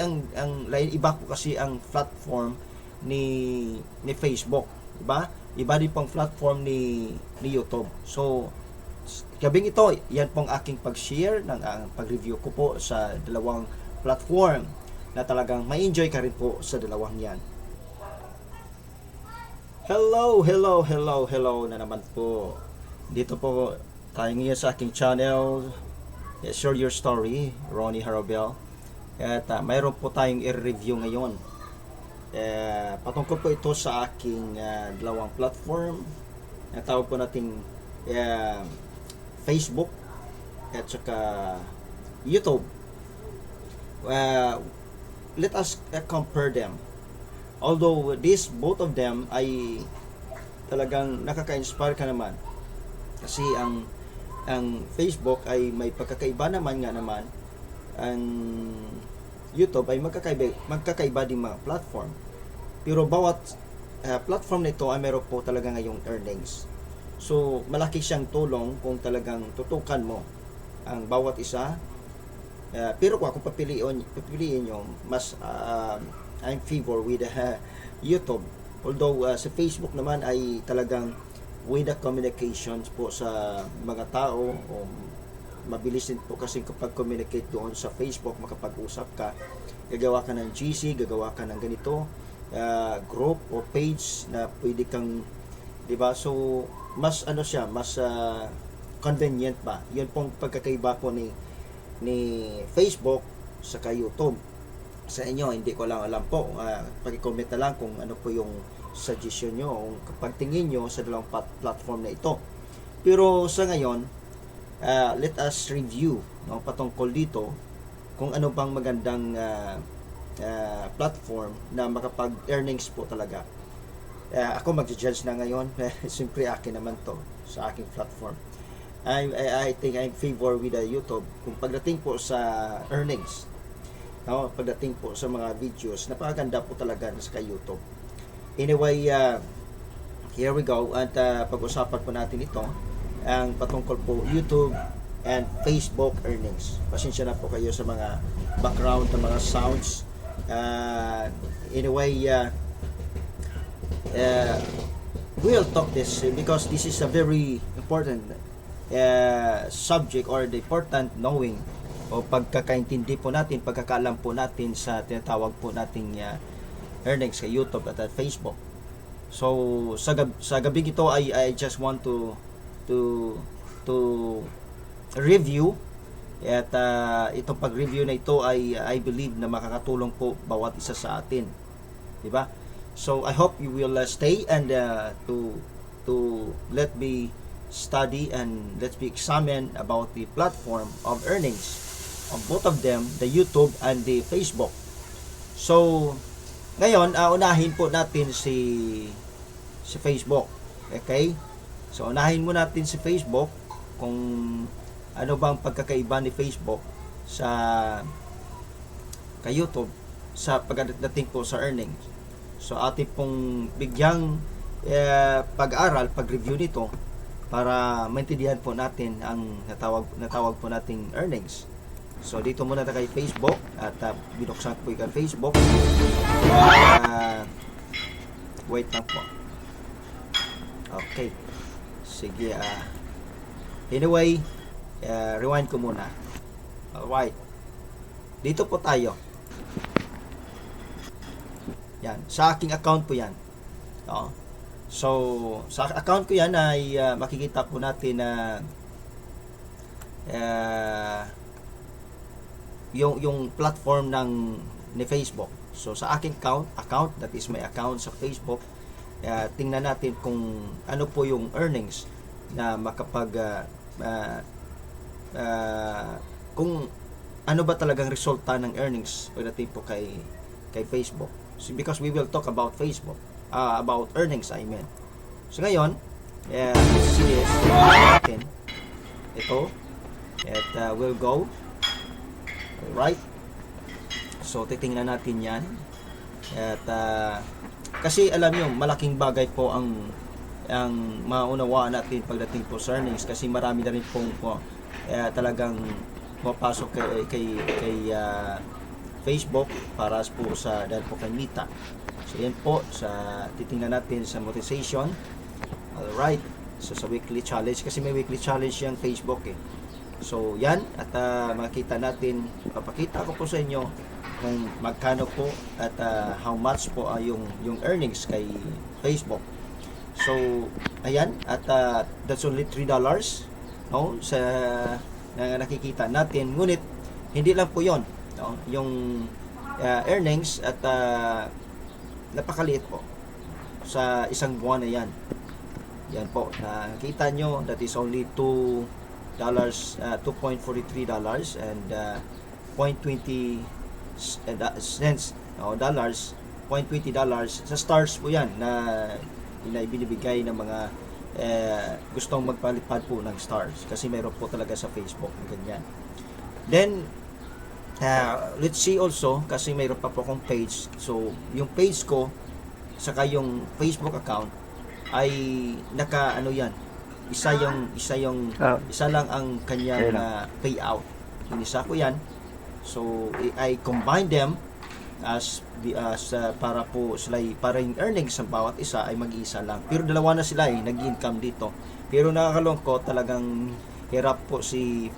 ang lain, iba po kasi ang platform ni Facebook, diba? Iba din pong platform ni YouTube. So gabing ito, yan pong aking pag-share ng pag-review ko po sa dalawang platform na talagang ma-enjoy ka rin po sa dalawang yan. Hello na naman po. Dito po tayo ngayon sa aking channel, Share Your Story, Ronnie Harabel. At mayroon po tayong i-review ngayon. Patungkol po ito sa aking dalawang platform na tawag po nating Facebook at saka YouTube. Let us compare them. Although both of them ay talagang nakaka-inspire ka naman. Kasi ang Facebook ay may pagkakaiba naman nga naman. Ang YouTube ay magkakaiba din mga platform. Pero bawat platform nito ay meron po talaga ngayong earnings. So malaki siyang tulong kung talagang tutukan mo ang bawat isa. Pero kung papiliin nyo, mas I'm favor with YouTube. Although sa Facebook naman ay talagang with the communications po sa mga tao, o mabilis din po kasi kapag communicate doon sa Facebook, makapag-usap ka, gagawa ka ng GC, gagawa ka ng ganito group o page na pwede kang, di ba? So mas siya, mas convenient ba? Yun pong pagkakaiba po ni Facebook sa YouTube. Sa inyo, hindi ko lang alam po. Pag-comment na lang kung ano po yung suggestion nyo o kapag tingin nyo sa dalawang platform na ito. Pero sa ngayon, let us review patungkol dito kung ano bang magandang platform na makapag-earnings po talaga. Ako mag-judge na ngayon. Siyempre akin naman to sa aking platform. I think I'm favor with YouTube kung pagdating po sa earnings. Pagdating po sa mga videos, napakaganda po talaga sa YouTube. Anyway, here we go. At pag-usapan po natin ito ang patungkol po YouTube and Facebook earnings. Pasensya na po kayo sa mga background ng mga sounds. Anyway, we'll talk this because this is a very important subject, or the important knowing o pagkakaintindi po natin, pagkakaalam po natin sa tinatawag po nating earnings kay YouTube at Facebook. So sa gabi ito I just want to review at itong pag-review na ito ay I believe na makakatulong po bawat isa sa atin, di ba? So I hope you will stay and to let me study and let's be examine about the platform of earnings of both of them, the YouTube and the Facebook. So ngayon, unahin po natin si Facebook. Okay? So unahin mo natin si Facebook kung ano bang pagkakaiba ni Facebook sa kay YouTube sa pagdating po sa earnings. So atin pong bigyang pag-aral, pag-review nito para maintindihan po natin ang natawag po nating earnings. So dito muna tayo kay Facebook at binuksan ko yung Facebook. Wait lang po. Okay. Sige. Anyway, rewind ko muna. Alright. Dito po tayo. Yan. Sa aking account po yan. So, sa account ko yan ay makikita po natin na yung platform ni Facebook. So sa aking account, that is my account sa Facebook, tingnan natin kung ano po yung earnings na kung ano ba talagang resulta ng earnings pagdating po kay Facebook. So because we will talk about Facebook, about earnings I mean. So ngayon, let's see this natin. Ito at we'll go. Alright. So titingnan natin yan. At kasi alam nyo, malaking bagay po ang maunawaan natin pagdating po sa earnings, kasi marami na rin pong talagang pumapasok kay Facebook para po sa dahil po kay Mita. So yan po sa titingnan natin sa monetization. Alright. So sa weekly challenge, kasi may weekly challenge yung Facebook eh. So yan, at makita natin, papakita ko po sa inyo kung magkano po at how much po yung earnings kay Facebook. So ayan, at that's only $3 no, sa na nakikita natin. Ngunit hindi lang po yon, no, yung earnings at napakaliit po sa isang buwan na yan. Yan po, nakita nyo, that is only $2.43 and 0.20 cents, no, dollars, $0.20 sa stars po yan na ibinibigay ng mga gustong magpalipad po ng stars, kasi meron po talaga sa Facebook ganyan. Then let's see also, kasi mayroon pa po akong page. So yung page ko saka yung Facebook account ay isa lang ang kanyang payout. Inisa ko yan. So I combine them para po sila, para yung earnings sa bawat isa ay mag-isa lang. Pero dalawa na sila nag-income dito. Pero nakakalungkot, talagang hirap po si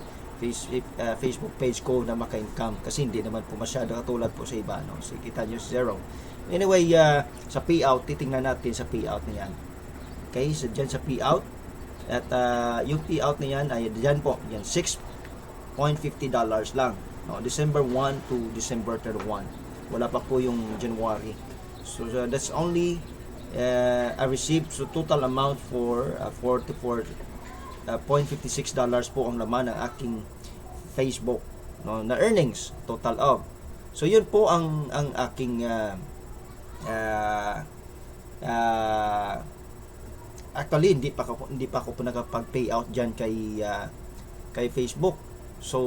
Facebook page ko na maka-income, kasi hindi naman po masyado katulad po sa iba, no? So kita nyo zero. Anyway, sa payout, titingnan natin sa payout na yan. Okay, so dyan sa payout, at yung payout na yan ay dyan po, yan $6.50 lang, no? December 1 to December 31. Wala pa po yung January. So that's only I received, so total amount for $44.56 po ang laman ng aking Facebook, no, na earnings total of. So yun po ang aking actually hindi pa ako po nakapag-payout diyan kay Facebook. So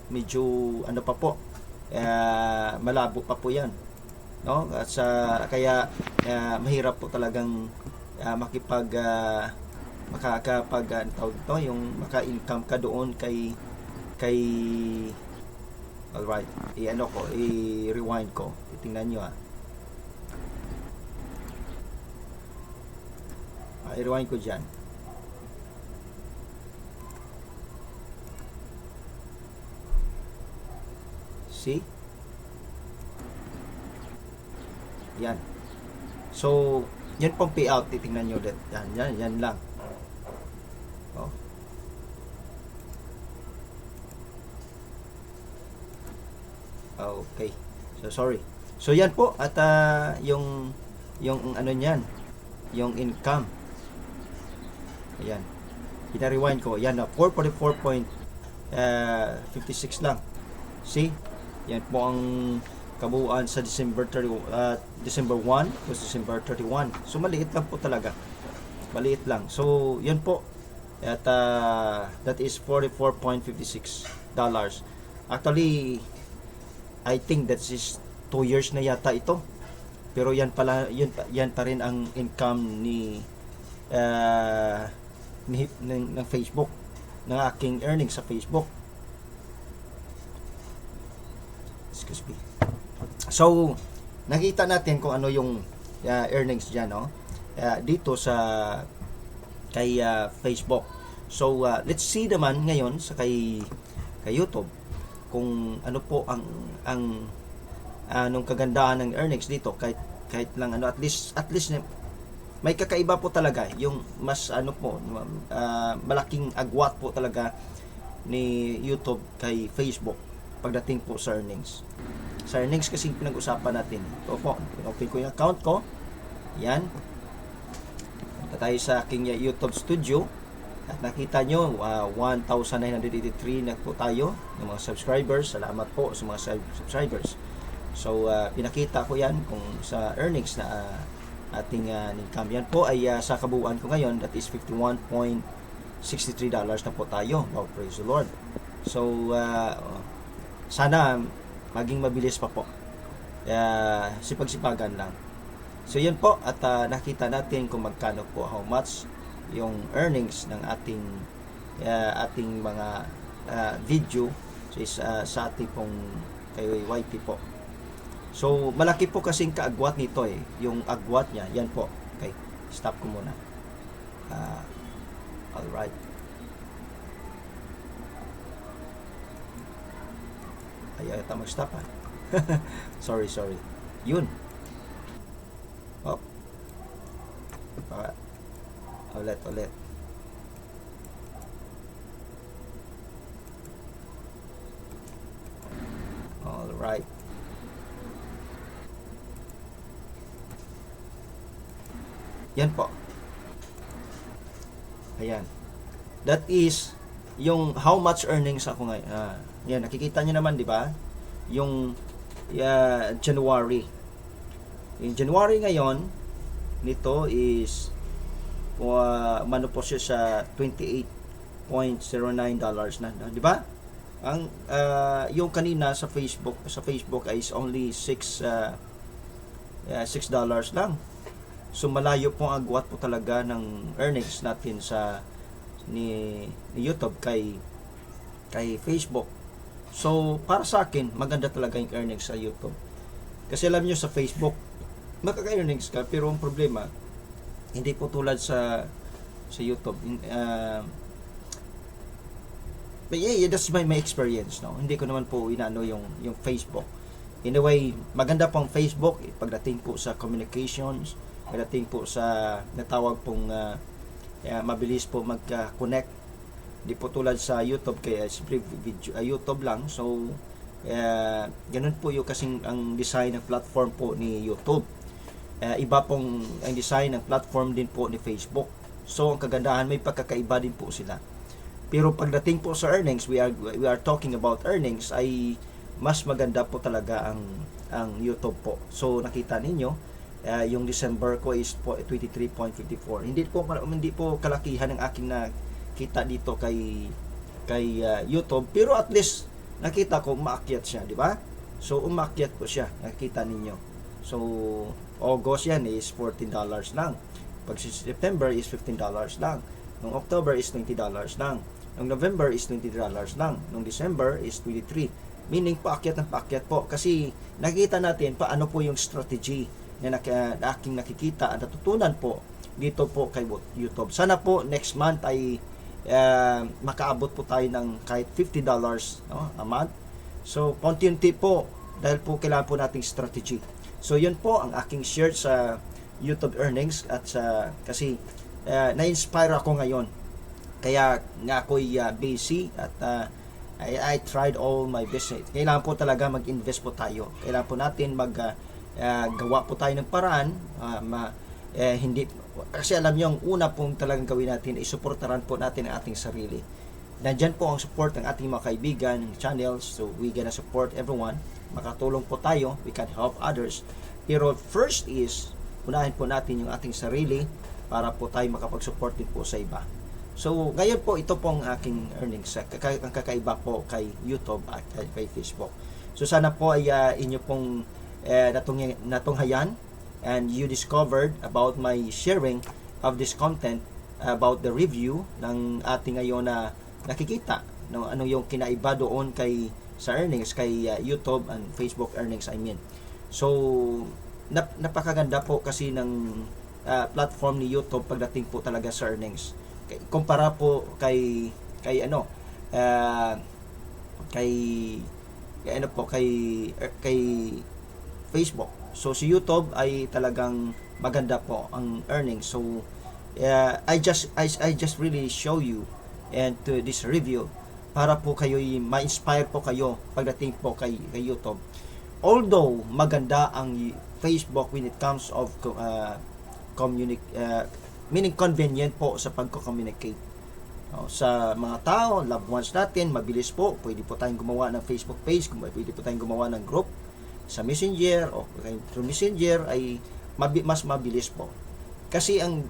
medyo ano pa po, malabo pa po 'yan, no? At kaya mahirap po talagang yung maka-income ka doon kay alright, i-rewind ko, titingnan nyo i-rewind ko dyan. See? Yan. So yan pong payout, titingnan nyo ulit. Yan lang. Oh. Okay. So sorry. So yan po, at yung ano niyan, yung income. Ayan. Ina-rewind ko. Yan na 444.56 lang. See? Yan po ang kabuuan sa December 1 to December 31. So maliit lang po talaga. Maliit lang. So yan po. At that is $44.56. Actually, I think that is 2 years na yata ito. Pero yan pa rin ang income ng Facebook, ng aking earnings sa Facebook. Excuse me. So nakita natin kung ano yung earnings diyan, no? Dito sa kay Facebook. So let's see naman ngayon sa kay YouTube kung ano po ang anong kagandahan ng earnings dito, kahit lang ano, at least may kakaiba po talaga, yung mas malaking agwat po talaga ni YouTube kay Facebook pagdating po sa earnings. Sa earnings kasi pinag-usapan natin. Ito po, open ko yung account ko. Yan. Punta tayo sa aking YouTube studio. At nakita nyo, 1,983 na po tayo ng mga subscribers. Salamat po sa mga subscribers. So, pinakita ko yan kung sa earnings na ating income. Yan po ay sa kabuuan ko ngayon, that is $51.63 na po tayo. Wow, praise the Lord. So, sana maging mabilis pa po. Sipag-sipagan lang. So, yan po. At nakita natin kung magkano po, how much yung earnings ng ating mga video sa ating pong kay YT po. So, malaki po kasing kaagwat nito eh. Yung agwat niya, yan po. Okay, stop ko muna. Alright. Ayaw ata mag-stop ha. sorry. Yun. Oh. Ulit. Alright. Yan po. Ayan. That is yung how much earnings ako ngayon. Yan, nakikita niyo naman, di ba? Yung January. Yung January ngayon, nito is mano po siya sa $28.09 na, di ba? Ang yung kanina sa Facebook is only $6 lang. So malayo po ang agwat po talaga ng earnings natin sa ni YouTube kay Facebook. So para sa akin, maganda talaga yung earnings sa YouTube. Kasi alam niyo sa Facebook, makaka-earnings ka, pero ang problema hindi po tulad sa YouTube. But yeah, that's my experience, no. Hindi ko naman po inaano yung Facebook. In a way, maganda pong Facebook pagdating po sa communications, pagdating po sa natawag pong mabilis po magka-connect. Di po tulad sa YouTube, kaya video YouTube lang. So ganun po yung kasing ang design ng platform po ni YouTube. Iba pong ang design ng platform din po ni Facebook. So ang kagandahan, may pagkakaiba din po sila. Pero pagdating po sa earnings, we are talking about earnings, ay mas maganda po talaga ang YouTube po. So nakita ninyo, yung December ko is 23.54. Hindi po kalakihan ng aking nakita dito kay YouTube, pero at least nakita ko umaakyat siya, di ba? So umakyat po siya, nakita ninyo. So August yan is $14 lang. Pag September is $15 lang. Nung October is $20 lang. Nung November is $20 lang. Nung December is 23. Meaning paakyat ng paakyat po, kasi nakikita natin paano po yung strategy na aking nakikita at natutunan po dito po kay YouTube. Sana po next month ay makaabot po tayo ng kahit $50, no, a month. So konti-unti po, dahil po kailangan po nating strategy. So yun po ang aking share sa YouTube earnings, at kasi na-inspire ako ngayon. Kaya nga ako'y busy at I tried all my business. Kailangan po talaga mag-invest po tayo. Kailangan po natin gawa po tayo ng paraan, hindi, kasi alam niyo, ang una pong talagang gawin natin ay suportaran po natin ang ating sarili. Nandyan po ang support ng ating mga kaibigan, ng channels, so we gonna support everyone. Makatulong po tayo, we can help others. Pero first is, unahin po natin yung ating sarili para po tayo makapag-support din po sa iba. So, ngayon po, ito pong aking earnings. Ang kakaiba po kay YouTube at kay Facebook. So, sana po ay inyo pong natunghayan and you discovered about my sharing of this content about the review ng ating ngayon na nakikita. No, ano yung kinaiba doon sa earnings kay YouTube and Facebook earnings, I mean. So, napakaganda po kasi ng platform ni YouTube pagdating po talaga sa earnings. Kumpara po kay Facebook. So si YouTube ay talagang maganda po ang earnings. So I just really show you and to this review para po kayo ma-inspire po kayo pagdating po kay YouTube. Although maganda ang Facebook when it comes of meaning convenient po sa pagko-communicate sa mga tao, loved ones natin, mabilis po. Pwede po tayong gumawa ng Facebook page, pwede po tayong gumawa ng group sa Messenger o through Messenger ay mas mabilis po. Kasi ang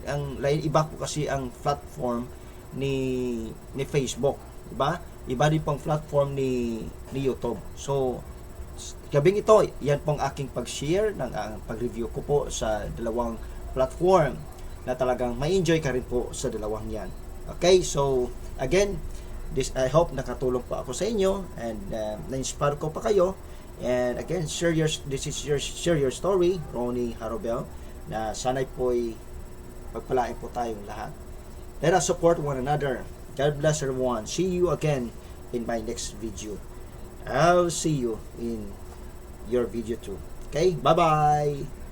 iba po kasi ang platform ni Facebook, di ba? Iba din pong platform ni YouTube. So gabing ito, yan pong aking pag-share ng pag-review ko po sa dalawang platform na talagang ma-enjoy ka rin po sa dalawang yan. Okay, so again, I hope nakatulong po ako sa inyo and na-inspire ko pa kayo And again, share your story, Ronnie Harobel, na sana'y po'y pagpalain po tayong lahat. Let us support one another. God bless everyone. See you again in my next video. I'll see you in your video too. Okay? Bye-bye!